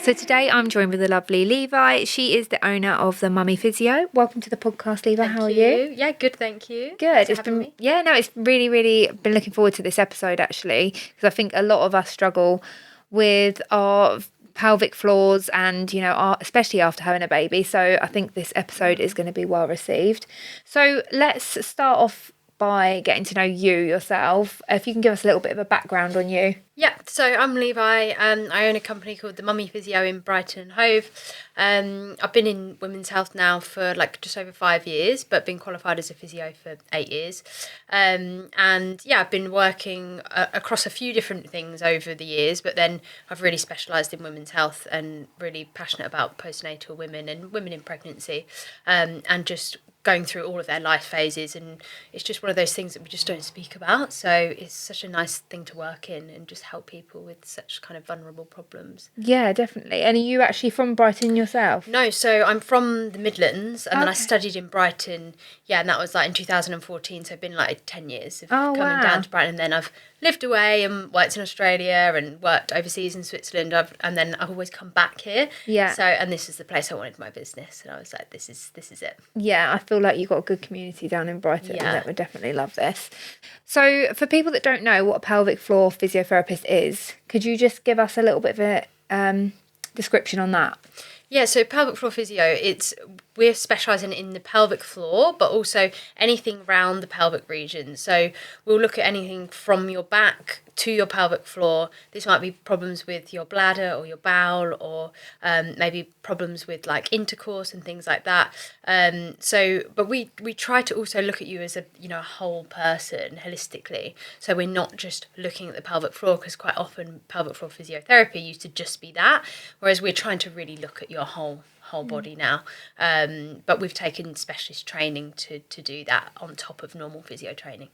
So today I'm joined with the lovely Levi. She is the owner of the Mummy Physio. Welcome to the podcast, Levi. How are you? Yeah, good, thank you. Good. Thanks for having me. It's really been looking forward to this episode actually, because I think a lot of us struggle with our pelvic floors and, especially after having a baby. So I think this episode is going to be well received. So let's start off by getting to know you yourself. If you can give us a little bit of a background on you. Yeah, so I'm Levi. I own a company called the Mummy Physio in Brighton and Hove. I've been in women's health now for just over 5 years, but been qualified as a physio for 8 years. I've been working across a few different things over the years, but then I've really specialised in women's health and really passionate about postnatal women and women in pregnancy, and just going through all of their life phases, and it's just one of those things that we just don't speak about, so it's such a nice thing to work in and just help people with such kind of vulnerable problems. Yeah, definitely. And are you actually from Brighton yourself? No, so I'm from the Midlands, and then I studied in Brighton, and that was in 2014, so I've been 10 years of coming down to Brighton, and then I've lived away and worked in Australia and worked overseas in Switzerland, and then I've always come back here. Yeah. So, and this is the place I wanted my business, and I was like, this is it. Yeah, I feel like you've got a good community down in Brighton that would definitely love this. So for people that don't know what a pelvic floor physiotherapist is, could you just give us a little bit of a description on that? Yeah, so pelvic floor physio, we're specialising in the pelvic floor, but also anything around the pelvic region. So we'll look at anything from your back to your pelvic floor. This might be problems with your bladder or your bowel, or maybe problems with intercourse and things like that. But we try to also look at you as a whole person holistically. So we're not just looking at the pelvic floor, because quite often pelvic floor physiotherapy used to just be that, whereas we're trying to really look at your whole body now. But we've taken specialist training to do that on top of normal physio training.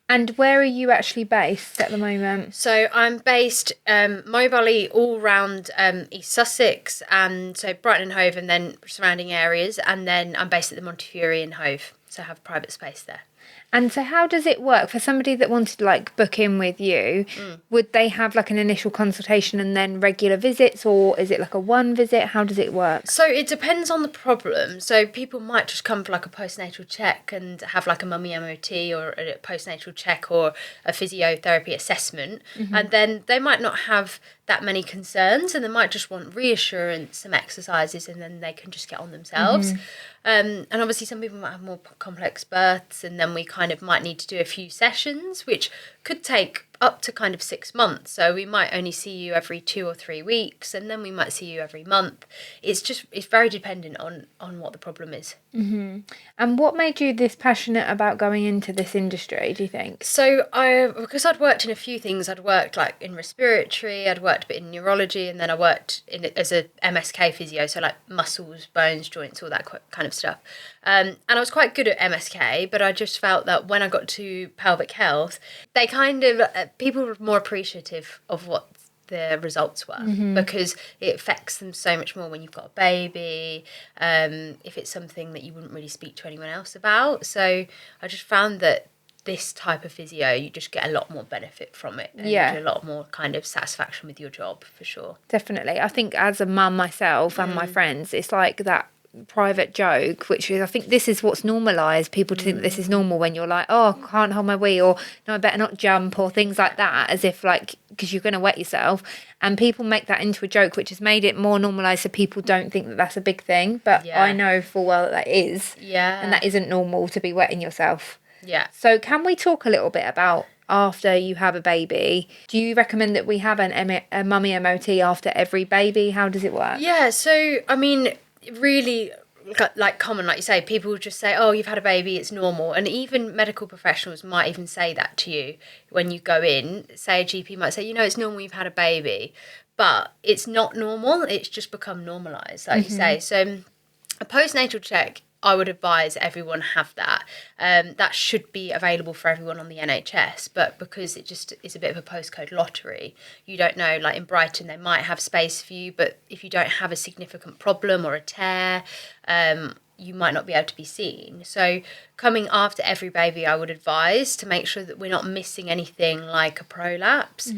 And where are you actually based at the moment? So I'm based mobilely all around East Sussex, and so Brighton and Hove and then surrounding areas, and then I'm based at the Montifiore in Hove, so I have private space there. And so how does it work for somebody that wanted to book in with you? Would they have an initial consultation and then regular visits, or is it a one visit? How does it work? So it depends on the problem. So people might just come for a postnatal check and have a mummy MOT or a postnatal check or a physiotherapy assessment, and then they might not have that many concerns, and they might just want reassurance, some exercises, and then they can just get on themselves. And obviously some people might have more complex births, and then we might need to do a few sessions, which could take up to 6 months. So we might only see you every 2 or 3 weeks, and then we might see you every month. It's very dependent on what the problem is. Mm-hmm. And what made you this passionate about going into this industry, do you think? So because I'd worked in a few things, I'd worked in respiratory, I'd worked a bit in neurology, and then I worked as a MSK physio, so muscles, bones, joints, all that kind of stuff. And I was quite good at MSK, but I just felt that when I got to pelvic health, they people were more appreciative of what the results were, because it affects them so much more when you've got a baby, if it's something that you wouldn't really speak to anyone else about. So I just found that this type of physio, you just get a lot more benefit from it, and a lot more satisfaction with your job, for sure. Definitely. I think as a mum myself and my friends, it's that private joke, which is, I think this is what's normalised. People think that this is normal when you're oh, I can't hold my wee, or no, I better not jump, or things like that, as if because you're going to wet yourself, and people make that into a joke, which has made it more normalised, so people don't think that that's a big thing, but I know full well that is, and that isn't normal to be wetting yourself. So can we talk a little bit about after you have a baby? Do you recommend that we have a mummy MOT after every baby? How does it work? Yeah, so I mean, really, common, like you say, people just say, oh, you've had a baby, it's normal. And even medical professionals might even say that to you when you go in. Say a GP might say, it's normal, you've had a baby, but it's not normal, it's just become normalised, like you say. So a postnatal check, I would advise everyone have that. That should be available for everyone on the NHS, but because it just is a bit of a postcode lottery, you don't know, in Brighton, they might have space for you, but if you don't have a significant problem or a tear, you might not be able to be seen. So coming after every baby, I would advise to make sure that we're not missing anything like a prolapse,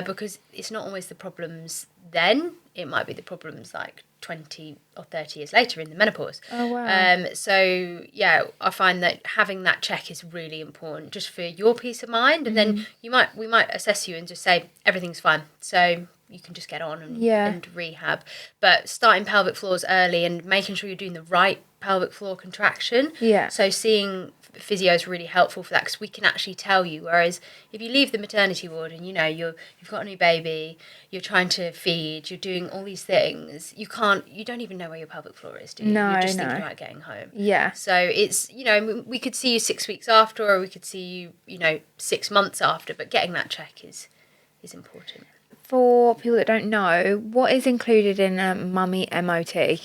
because it's not always the problems then, it might be the problems like 20 or 30 years later in the menopause. Oh, wow. So yeah, I find that having that check is really important just for your peace of mind. And then we might assess you and just say everything's fine, so you can just get on and rehab. But starting pelvic floors early and making sure you're doing the right pelvic floor contraction. Yeah. So seeing physio is really helpful for that, because we can actually tell you. Whereas if you leave the maternity ward and you've got a new baby, you're trying to feed, you're doing all these things, you don't even know where your pelvic floor is, do you? No, You're just no. thinking about getting home. Yeah. So it's, we could see you 6 weeks after, or we could see you 6 months after, but getting that check is important. For people that don't know, what is included in a mummy MOT?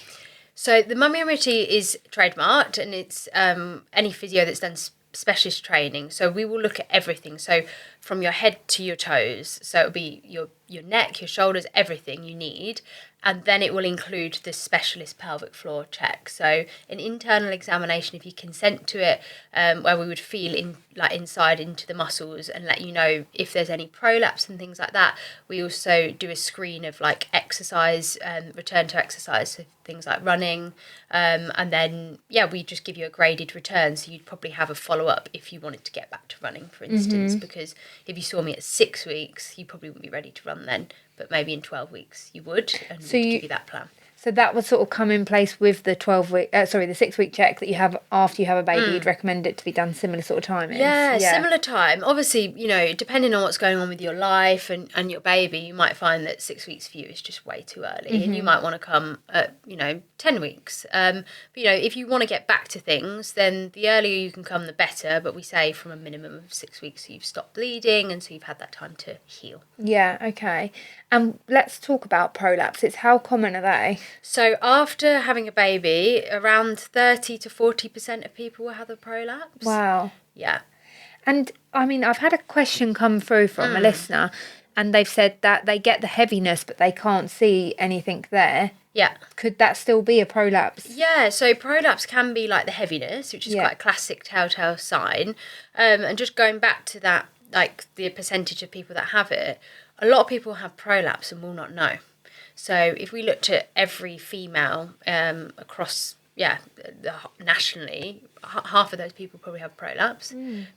So the mummy MOT is trademarked, and it's any physio that's done specialist training. So we will look at everything. So from your head to your toes. So it'll be your neck, your shoulders, everything you need. And then it will include the specialist pelvic floor check. So an internal examination, if you consent to it, where we would feel inside into the muscles and let you know if there's any prolapse and things like that. We also do a screen of like exercise, return to exercise, so things like running. And then, we just give you a graded return. So you'd probably have a follow-up if you wanted to get back to running, for instance, because if you saw me at 6 weeks, you probably wouldn't be ready to run then. But maybe in 12 weeks you would, and we'd give you that plan. So that would sort of come in place with the the 6 week check that you have after you have a baby. You'd recommend it to be done similar sort of timings. Yeah, similar time. Obviously, depending on what's going on with your life and your baby, you might find that 6 weeks for you is just way too early, and you might want to come at 10 weeks. But if you want to get back to things, then the earlier you can come, the better. But we say from a minimum of 6 weeks, so you've stopped bleeding, and so you've had that time to heal. Yeah. Okay. And let's talk about prolapses. How common are they? So after having a baby, around 30 to 40% of people will have a prolapse. Wow. Yeah. And I mean, I've had a question come through from a listener, and they've said that they get the heaviness, but they can't see anything there. Yeah. Could that still be a prolapse? Yeah, so prolapse can be like the heaviness, which is quite a classic telltale sign. And just going back to that, like the percentage of people that have it, a lot of people have prolapse and will not know. So if we looked at every female across, nationally, half of those people probably have prolapse,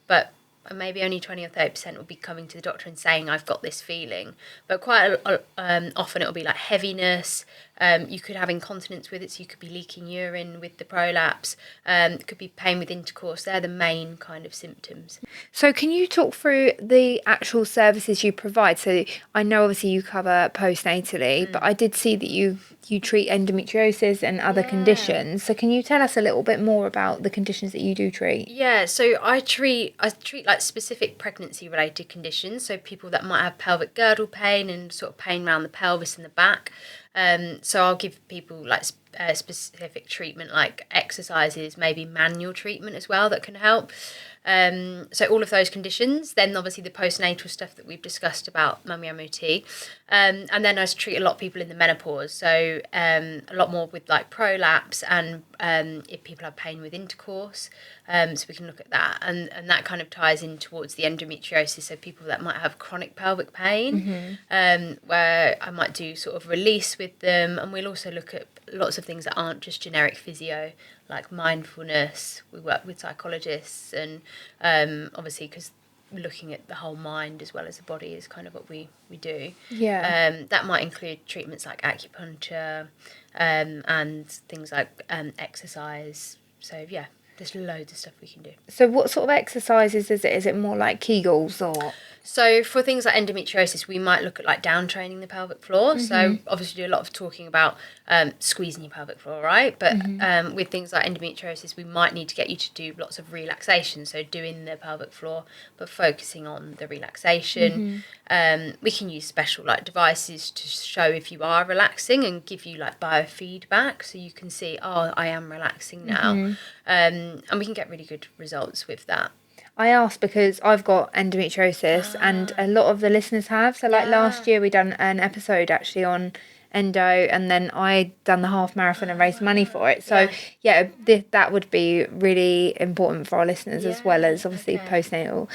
but maybe only 20 or 30% will be coming to the doctor and saying, I've got this feeling. But quite often it'll be like heaviness. You could have incontinence with it, so you could be leaking urine with the prolapse. It could be pain with intercourse. They're the main kind of symptoms. So can you talk through the actual services you provide? So I know obviously you cover postnatally, but I did see that you treat endometriosis and other conditions. So can you tell us a little bit more about the conditions that you do treat? Yeah, so I treat like specific pregnancy related conditions. So people that might have pelvic girdle pain and sort of pain around the pelvis and the back. So I'll give people like specific treatment, like exercises, maybe manual treatment as well that can help. So all of those conditions. Then obviously the postnatal stuff that we've discussed about mummy MOT. And then I treat a lot of people in the menopause. So a lot more with like prolapse and if people have pain with intercourse. So we can look at that. And that kind of ties in towards the endometriosis. So people that might have chronic pelvic pain, where I might do sort of release with them. And we'll also look at lots of things that aren't just generic physio, like mindfulness. We work with psychologists, and obviously because looking at the whole mind as well as the body is kind of what we do. Yeah. That might include treatments like acupuncture and things like exercise. So yeah, there's loads of stuff we can do. So what sort of exercises is it? Is it more like Kegels or? So for things like endometriosis, we might look at like down training the pelvic floor. So obviously do a lot of talking about squeezing your pelvic floor, right? But with things like endometriosis, we might need to get you to do lots of relaxation. So doing the pelvic floor, but focusing on the relaxation. We can use special like devices to show if you are relaxing and give you like biofeedback, so you can see, oh, I am relaxing now. And we can get really good results with that. I asked because I've got endometriosis and a lot of the listeners have. So like last year we done an episode actually on endo, and then I done the half marathon and raised money for it. So that would be really important for our listeners, as well as obviously postnatal.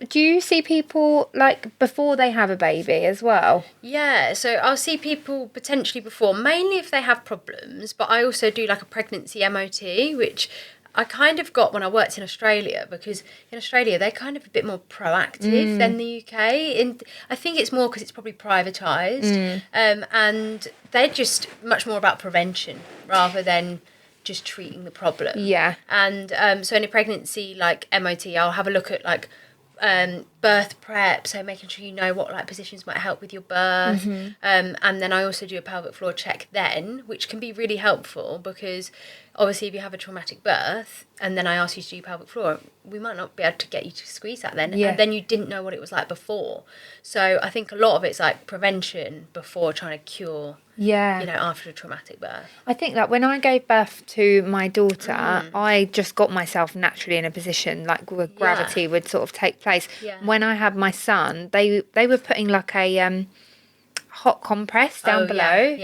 Do you see people like before they have a baby as well? Yeah, so I'll see people potentially before, mainly if they have problems, but I also do like a pregnancy MOT, which I kind of got when I worked in Australia, because in Australia they're kind of a bit more proactive than the UK. And I think it's more because it's probably privatised, and they're just much more about prevention rather than just treating the problem. Yeah. And so in a pregnancy like MOT, I'll have a look at like birth prep, so making sure you know what like positions might help with your birth, and then I also do a pelvic floor check then, which can be really helpful, because obviously if you have a traumatic birth and then I ask you to do pelvic floor, we might not be able to get you to squeeze that then, and then you didn't know what it was like before. So I think a lot of it's like prevention before trying to cure, after a traumatic birth. I think that when I gave birth to my daughter, I just got myself naturally in a position like where gravity would sort of take place. When I had my son, they were putting like a hot compress down below.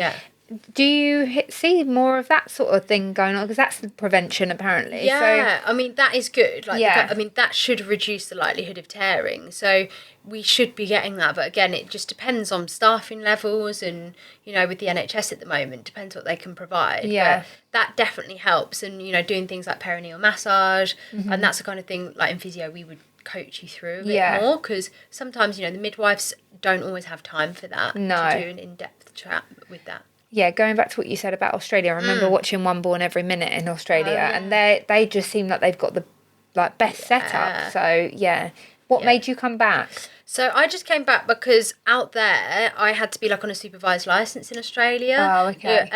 Do you see more of that sort of thing going on? Because that's the prevention, apparently. Yeah, I mean, that is good. Like, I mean, that should reduce the likelihood of tearing. So we should be getting that. But again, it just depends on staffing levels and, with the NHS at the moment, depends what they can provide. Yeah. But that definitely helps. And, doing things like perineal massage, and that's the kind of thing, like in physio, we would coach you through a bit more. Because sometimes, the midwives don't always have time for that. To do an in-depth chat with that. Yeah, going back to what you said about Australia, I remember watching One Born Every Minute in Australia, and they just seem like they've got the best setup. So what made you come back? So I just came back because out there I had to be like on a supervised license in Australia. Oh, okay.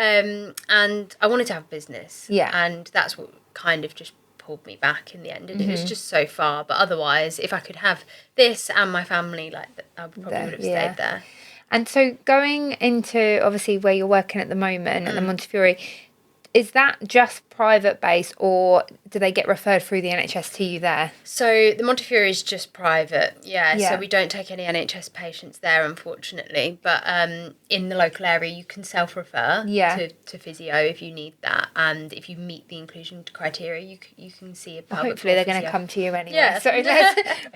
And I wanted to have a business. Yeah. And that's what kind of just pulled me back in the end, and it was just so far. But otherwise, if I could have this and my family, like I probably would have stayed there. And so going into, obviously, where you're working at the moment, at the Montifiore, is that just private based, or do they get referred through the NHS to you there? So the Montifiore is just private, so we don't take any NHS patients there, unfortunately. But in the local area, you can self-refer to physio if you need that, and if you meet the inclusion criteria, you can see a pelvic hopefully they're physio. going to come to you anyway. Yeah. So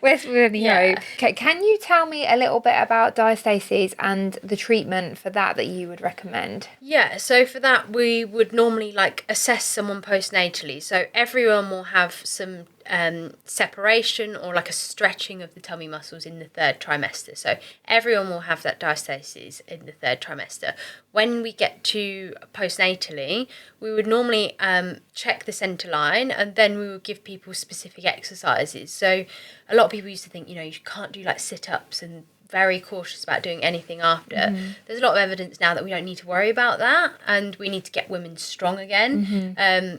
let's really hope. Okay, can you tell me a little bit about diastasis and the treatment for that you would recommend? Yeah, so for that we would normally like assess someone postnatally. So everyone will have some separation or like a stretching of the tummy muscles in the third trimester. So everyone will have that diastasis in the third trimester. When we get to postnatally, we would normally check the centre line, and then we would give people specific exercises. So a lot of people used to think, you can't do like sit-ups, and very cautious about doing anything after. There's a lot of evidence now that we don't need to worry about that, and we need to get women strong again.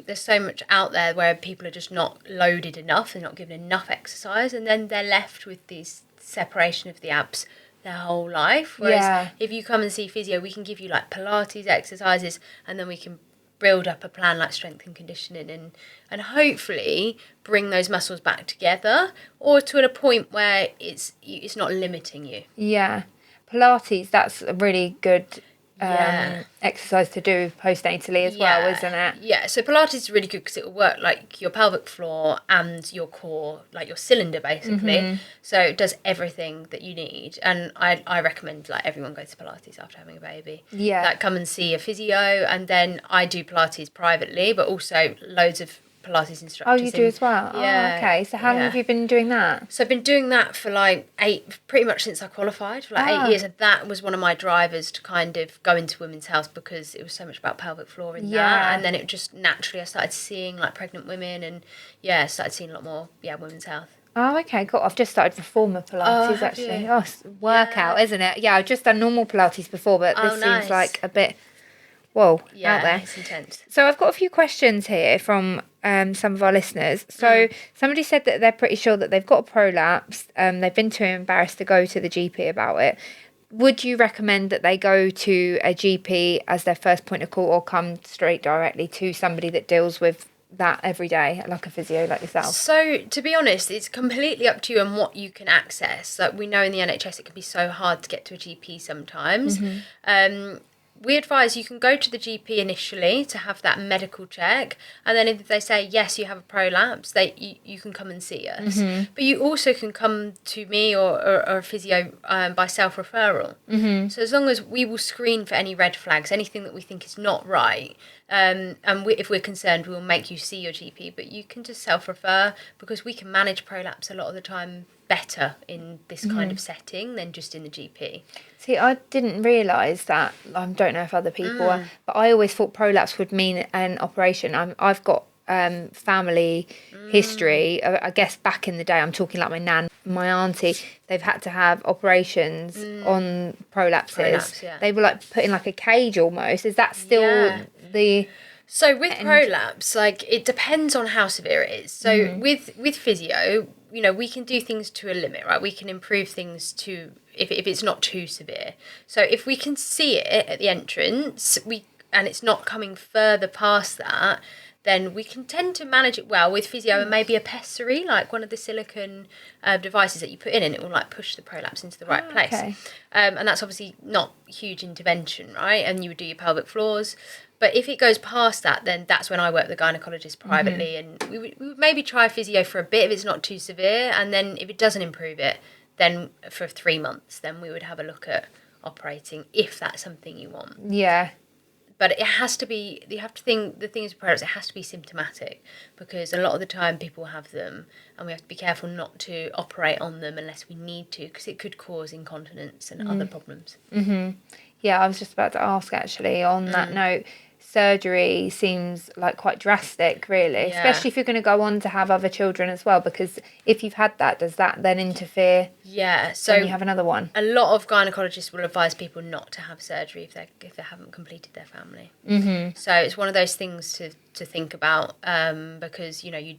There's so much out there where people are just not loaded enough, they're not given enough exercise, and then they're left with this separation of the abs their whole life. Whereas if you come and see physio, we can give you like Pilates exercises, and then we can build up a plan like strength and conditioning, and hopefully bring those muscles back together, or to a point where it's not limiting you. Yeah. Pilates, that's a really good exercise to do postnatally as well, isn't it? Yeah, so Pilates is really good because it will work like your pelvic floor and your core, like your cylinder basically. So it does everything that you need, and I recommend like everyone goes to Pilates after having a baby. Yeah. Like come and see a physio, and then I do Pilates privately, but also loads of Pilates instructors. Oh, you do as well? Yeah. Oh, okay. So how long have you been doing that? So I've been doing that for like pretty much since I qualified, for like 8 years. And that was one of my drivers to kind of go into women's health, because it was so much about pelvic floor in that. And then it just naturally, I started seeing like pregnant women, and started seeing a lot more, women's health. Oh, okay, cool. I've just started reformer Pilates, actually. You? Oh, it's a workout, isn't it? Yeah, I've just done normal Pilates before, but this seems like a bit, out there. It's intense. So I've got a few questions here from some of our listeners. So somebody said that they're pretty sure that they've got a prolapse. They've been too embarrassed to go to the GP about it. Would you recommend that they go to a GP as their first point of call, or come straight directly to somebody that deals with that every day, like a physio like yourself? So to be honest, it's completely up to you and what you can access. Like we know in the NHS it can be so hard to get to a GP sometimes. we advise you can go to the GP initially to have that medical check, and then if they say yes, you have a prolapse, you can come and see us. But you also can come to me or a physio by self-referral. So as long as we will screen for any red flags, anything that we think is not right, and if we're concerned, we will make you see your GP. But you can just self-refer, because we can manage prolapse a lot of the time better in this kind of setting than just in the GP. See, I didn't realise that. I don't know if other people are, but I always thought prolapse would mean an operation. I've got family history. I guess back in the day, I'm talking like my nan, my auntie, they've had to have operations on prolapses. Prolapse, yeah. They were like put in like a cage almost. Is that still the... So with prolapse, like, it depends on how severe it is. So with physio, you know, we can do things to a limit, right? We can improve things to, if it's not too severe. So if we can see it at the entrance, and it's not coming further past that, then we can tend to manage it well with physio and maybe a pessary, like one of the silicone devices that you put in, and it will like push the prolapse into the right place. Okay. And that's obviously not huge intervention, right? And you would do your pelvic floors. But if it goes past that, then that's when I work with the gynaecologist privately, and we would maybe try physio for a bit if it's not too severe, and then if it doesn't improve it, then for 3 months, then we would have a look at operating if that's something you want. Yeah. But it has to be, you have to think, the thing is, prolapse, it has to be symptomatic, because a lot of the time people have them and we have to be careful not to operate on them unless we need to, because it could cause incontinence and other problems. Yeah, I was just about to ask actually on that note. Surgery seems like quite drastic, really, especially if you're going to go on to have other children as well, because if you've had that, does that then interfere? Yeah, so when you have another one? A lot of gynecologists will advise people not to have surgery if they haven't completed their family. So it's one of those things to think about, because you know you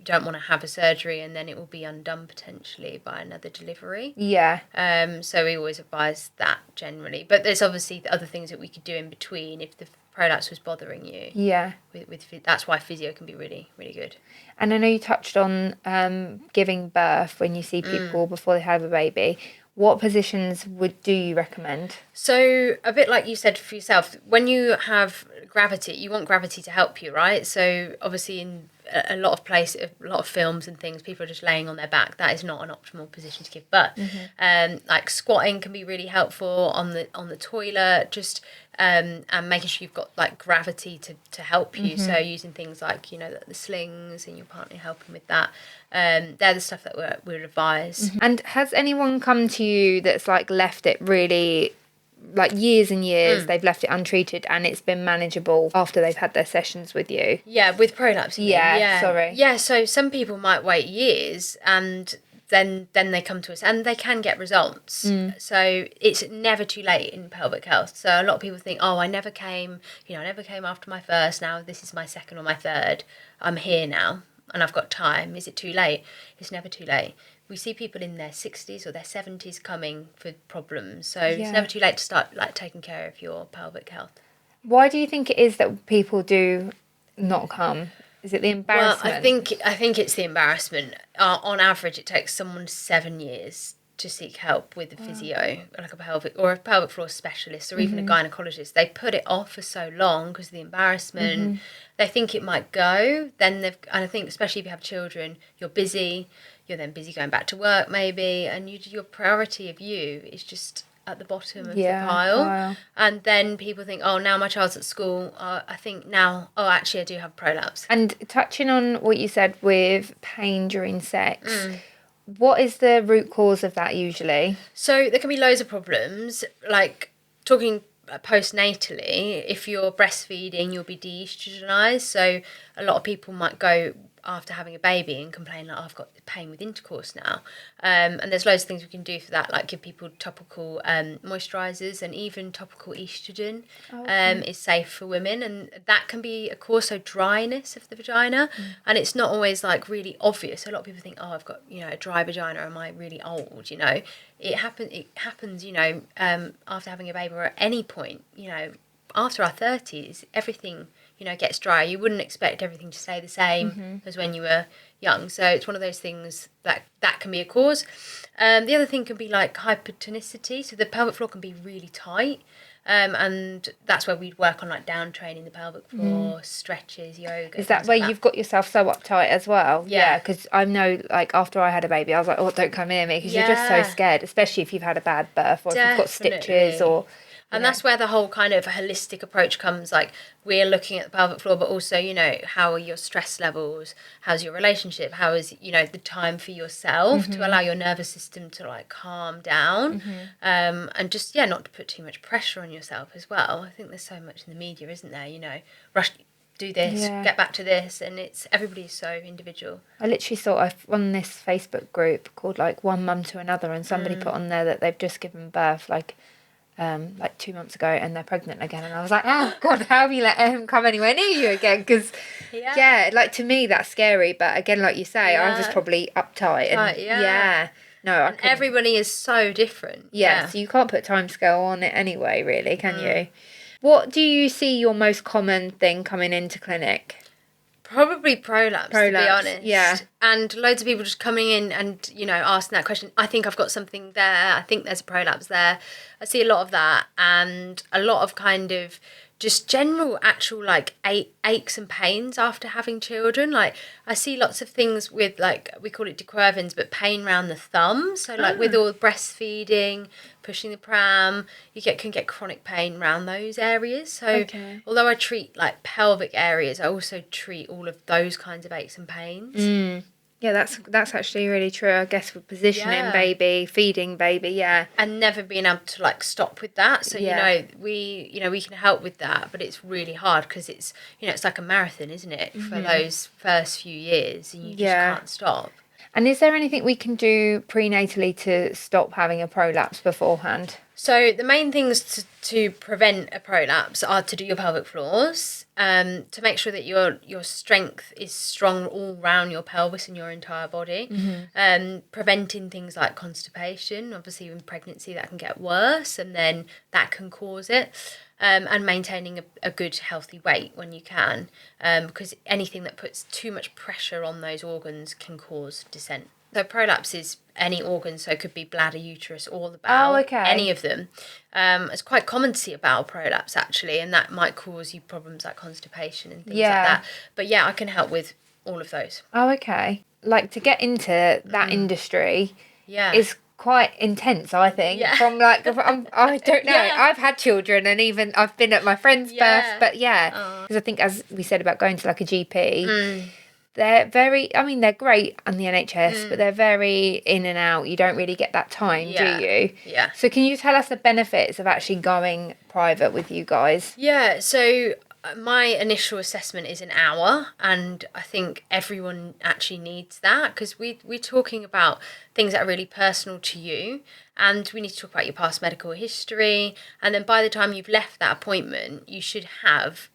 don't want to have a surgery and then it will be undone potentially by another delivery. So we always advise that generally, but there's obviously other things that we could do in between if the prolapse was bothering you. With that's why physio can be really, really good. And I know you touched on giving birth when you see people before they have a baby. What positions do you recommend? So a bit like you said for yourself, when you have gravity, you want gravity to help you, right? So obviously in a lot of films and things, people are just laying on their back. That is not an optimal position to give birth. Like squatting can be really helpful on the toilet, just and making sure you've got like gravity to help you. So using things like, you know, the slings and your partner helping with that. They're the stuff that we'll advise. And has anyone come to you that's like left it really, like years and years, they've left it untreated and it's been manageable after they've had their sessions with you? Yeah, with prolapse. Sorry. Yeah, so some people might wait years and then they come to us and they can get results. So it's never too late in pelvic health. So a lot of people think, oh, I never came after my first, now this is my second or my third, I'm here now and I've got time. Is it too late? It's never too late. We see people in their 60s or their 70s coming for problems. So it's never too late to start like taking care of your pelvic health. Why do you think it is that people do not come? Is it the embarrassment? Well, I think it's the embarrassment. On average, it takes someone 7 years to seek help with a physio, like a pelvic floor specialist, or even a gynecologist. They put it off for so long because of the embarrassment. They think it might go. And I think, especially if you have children, you're busy. You're then busy going back to work, maybe, and your priority of you is just at the bottom of the pile. Wow. And then people think, oh, now my child's at school, I think now, oh, actually I do have prolapse. And touching on what you said with pain during sex, what is the root cause of that usually? So there can be loads of problems, like talking post-natally. If you're breastfeeding, you'll be de-estrogenized, so a lot of people might go after having a baby and complain like, oh, I've got pain with intercourse now, and there's loads of things we can do for that, like give people topical moisturizers, and even topical estrogen is safe for women, and that can be a cause, so dryness of the vagina, and it's not always like really obvious. A lot of people think, oh, I've got, you know, a dry vagina, am I really old? You know, it happens, you know, after having a baby, or at any point, you know, after our 30s, everything, you know, gets dry. You wouldn't expect everything to stay the same as when you were young. So it's one of those things that can be a cause. The other thing can be like hypertonicity. So the pelvic floor can be really tight. And that's where we'd work on like down training the pelvic floor, stretches, yoga. Is that where you've got yourself so uptight as well? Yeah. Because I know, like, after I had a baby, I was like, oh, don't come near me, because you're just so scared, especially if you've had a bad birth or if you've got stitches or... And that's where the whole kind of holistic approach comes. Like, we're looking at the pelvic floor, but also, you know, how are your stress levels? How's your relationship? How is, you know, the time for yourself to allow your nervous system to, like, calm down? And just, not to put too much pressure on yourself as well. I think there's so much in the media, isn't there? You know, rush, do this, get back to this. And everybody's so individual. I literally saw on this Facebook group called, like, One Mum to Another, and somebody put on there that they've just given birth, like 2 months ago, and they're pregnant again, and I was like, oh god, how have you let him come anywhere near you again? Because like, to me that's scary, but again, like you say, I was probably uptight and no, everybody is so different. So you can't put a time scale on it anyway, really, can you? What do you see your most common thing coming into clinic? Probably prolapse, to be honest. Yeah. And loads of people just coming in and, you know, asking that question. I think I've got something there. I think there's a prolapse there. I see a lot of that, and a lot of kind of just general actual, like, aches and pains after having children. Like, I see lots of things with, like, we call it decurvins, but pain around the thumb. So, like, with all the breastfeeding, pushing the pram, can get chronic pain around those areas. So, although I treat, like, pelvic areas, I also treat all of those kinds of aches and pains. Yeah, that's actually really true, I guess, with positioning baby, feeding baby, and never being able to, like, stop with that. So we can help with that, but it's really hard because it's, you know, it's like a marathon, isn't it, for those first few years, and you just can't stop. And is there anything we can do prenatally to stop having a prolapse beforehand? So the main things to prevent a prolapse are to do your pelvic floors, to make sure that your strength is strong all around your pelvis and your entire body, preventing things like constipation. Obviously, in pregnancy, that can get worse, and then that can cause it. And maintaining a good healthy weight when you can, because anything that puts too much pressure on those organs can cause descent. So prolapse is any organ, so it could be bladder, uterus, or the bowel, any of them. It's quite common to see a bowel prolapse, actually, and that might cause you problems like constipation and things like that. But I can help with all of those. Oh, okay. Like, to get into that industry is quite intense, I think. From, like, I don't know. I've had children, and even I've been at my friend's birth, but because I think, as we said about going to, like, a GP, they're very, I mean, they're great on the NHS, but they're very in and out. You don't really get that time, do you? Yeah. So can you tell us the benefits of actually going private with you guys? Yeah, so my initial assessment is an hour, and I think everyone actually needs that, because we're talking about things that are really personal to you, and we need to talk about your past medical history, and then by the time you've left that appointment, you should have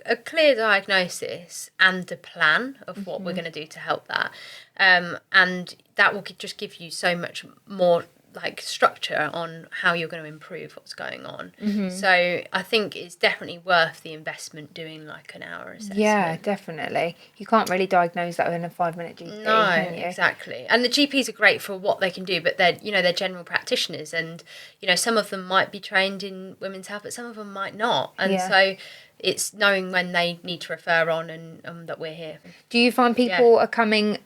a clear diagnosis and a plan of what we're going to do to help that, and that will just give you so much more, like, structure on how you're going to improve what's going on. So I think it's definitely worth the investment doing, like, an hour assessment. Yeah, definitely. You can't really diagnose that within a 5-minute GP, can you? Exactly. And the GPs are great for what they can do, but they're general practitioners, and, you know, some of them might be trained in women's health, but some of them might not. And so it's knowing when they need to refer on, and that we're here. Do you find people are coming...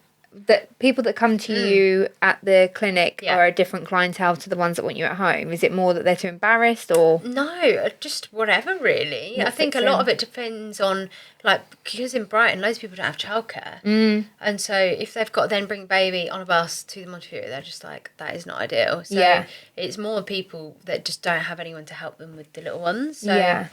that people that come to you at the clinic are a different clientele to the ones that want you at home? Is it more that they're too embarrassed, or...? No, just whatever, really. I think a lot of it depends on, like, because in Brighton, loads of people don't have childcare. And so if they've got to then bring baby on a bus to the Montifiore, they're just like, that is not ideal. So it's more people that just don't have anyone to help them with the little ones. So,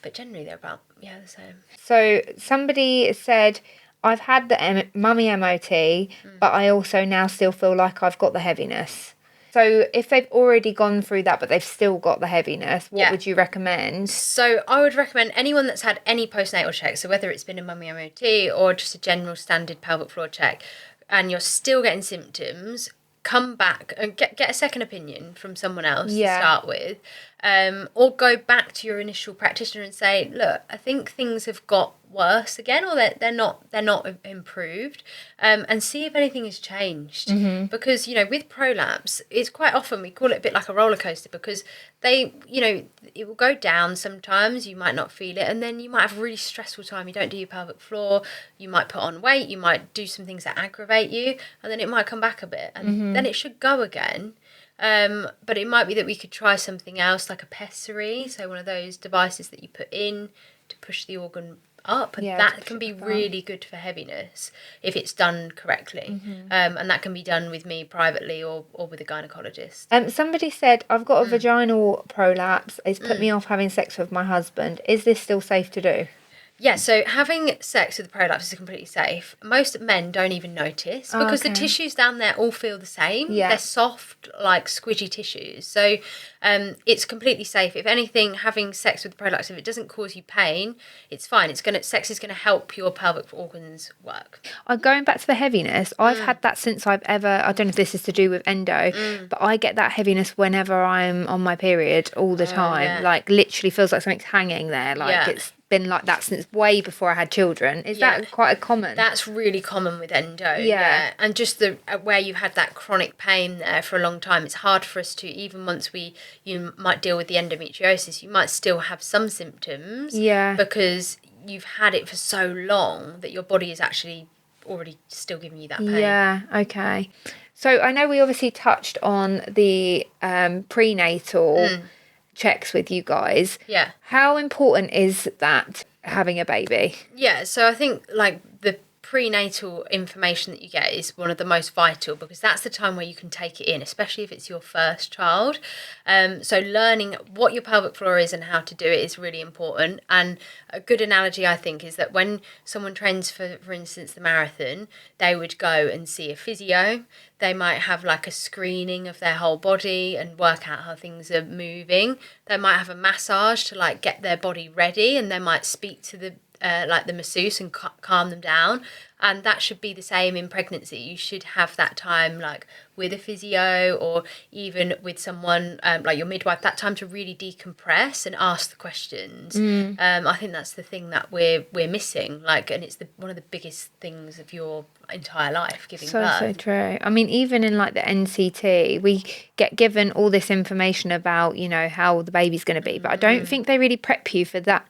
but generally they're about, the same. So somebody said... I've had the mummy MOT, but I also now still feel like I've got the heaviness. So if they've already gone through that, but they've still got the heaviness, what would you recommend? So I would recommend anyone that's had any postnatal check, so whether it's been a mummy MOT or just a general standard pelvic floor check, and you're still getting symptoms, come back and get a second opinion from someone else to start with, or go back to your initial practitioner and say, look, I think things have got worse again, or they're not improved, and see if anything has changed. Because with prolapse, it's quite often we call it a bit like a roller coaster, because they it will go down sometimes, you might not feel it, and then you might have a really stressful time, you don't do your pelvic floor, you might put on weight, you might do some things that aggravate you, and then it might come back a bit, and then it should go again. But it might be that we could try something else, like a pessary, so one of those devices that you put in to push the organ up, and that can be really good for heaviness if it's done correctly. And that can be done with me privately or with a gynecologist. Somebody said, I've got a vaginal prolapse, it's put me off having sex with my husband. Is this still safe to do? Yeah, so having sex with a prolapse is completely safe. Most men don't even notice, because the tissues down there all feel the same. Yeah. They're soft, like squidgy tissues. So it's completely safe. If anything, having sex with a prolapse, if it doesn't cause you pain, it's fine. Sex is going to help your pelvic organs work. Going back to the heaviness, I've had that since I don't know if this is to do with endo, but I get that heaviness whenever I'm on my period all the time. Yeah. Like literally feels like something's hanging there. Like it's been like that since way before I had children. Is that quite a common? That's really common with endo. Yeah. And just where you've had that chronic pain there for a long time, it's hard for us to, even once you might deal with the endometriosis, you might still have some symptoms. Yeah. Because you've had it for so long that your body is actually already still giving you that pain. Yeah, okay. So I know we obviously touched on the prenatal checks with you guys. Yeah. How important is that, having a baby? Yeah, so I think like the prenatal information that you get is one of the most vital, because that's the time where you can take it in, especially if it's your first child. So learning what your pelvic floor is and how to do it is really important. And a good analogy, I think, is that when someone trains for instance, the marathon, they would go and see a physio. They might have like a screening of their whole body and work out how things are moving. They might have a massage to like get their body ready, and they might speak to the masseuse and calm them down. And that should be the same in pregnancy. You should have that time like with a physio, or even with someone like your midwife, that time to really decompress and ask the questions. I think that's the thing that we're missing, like, and it's one of the biggest things of your entire life, giving birth. So true. I mean, even in like the NCT, we get given all this information about how the baby's going to be, but I don't think they really prep you for that,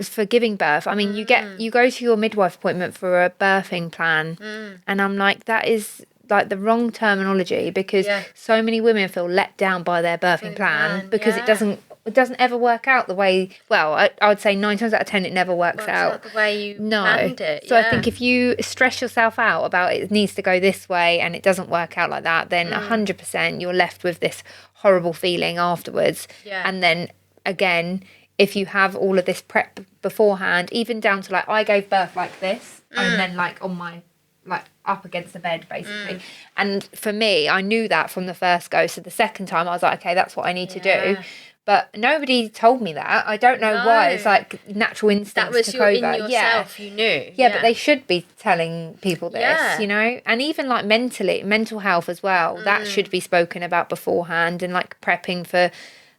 for giving birth. I mean, you go to your midwife appointment for a birthing plan, and I'm like, that is like the wrong terminology, because so many women feel let down by their birthing plan because it doesn't ever work out the way. Well, I would say 9 times out of 10 it never works out the way you planned it. So I think if you stress yourself out about it needs to go this way and it doesn't work out like that, then 100% you're left with this horrible feeling afterwards. And then again, if you have all of this prep beforehand, even down to like I gave birth like this, and then like on my like up against the bed basically. And for me, I knew that from the first go. So the second time I was like, okay, that's what I need to do. But nobody told me that. I don't know why. It's like natural instinct. That was took over. in yourself, you knew. Yeah, but they should be telling people this, and even like mental health as well. That should be spoken about beforehand, and like prepping for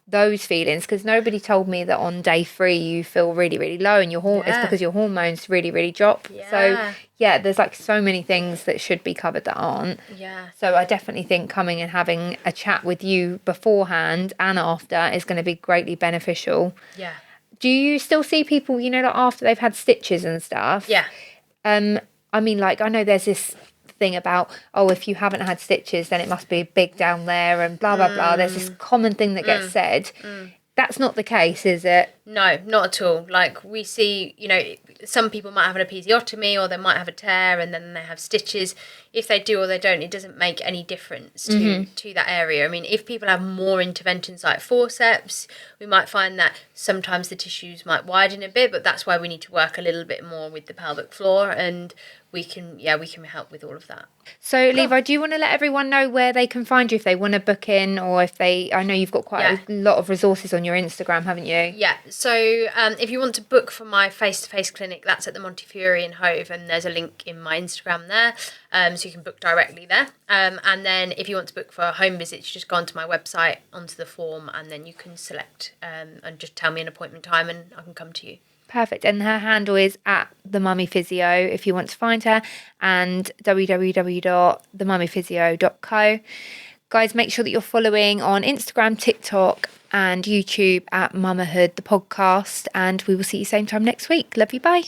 those feelings, because nobody told me that on day 3 you feel really, really low, and it's because your hormones really, really drop. So there's like so many things that should be covered that aren't. So I definitely think coming and having a chat with you beforehand and after is going to be greatly beneficial. Do you still see people, like after they've had stitches and stuff? I mean, like, I know there's this thing about, if you haven't had stitches then it must be big down there and blah blah blah. There's this common thing that gets said. That's not the case, is it? No, not at all. Like, we see, some people might have an episiotomy, or they might have a tear and then they have stitches. If they do or they don't, it doesn't make any difference to that area. I mean, if people have more interventions like forceps, we might find that sometimes the tissues might widen a bit, but that's why we need to work a little bit more with the pelvic floor. And we can help with all of that. So, Levi, do you want to let everyone know where they can find you if they want to book in, or if I know you've got quite a lot of resources on your Instagram, haven't you? Yeah. So if you want to book for my face-to-face clinic, that's at the Montifiore in Hove, and there's a link in my Instagram there, so you can book directly there. And then if you want to book for home visits, you just go onto my website, onto the form, and then you can select and just tell me an appointment time, and I can come to you. Perfect. And her handle is at the Mummy Physio if you want to find her, and www.themummyphysio.co. Guys, make sure that you're following on Instagram, TikTok and YouTube at Mamahood, the podcast, and we will see you same time next week. Love you. Bye.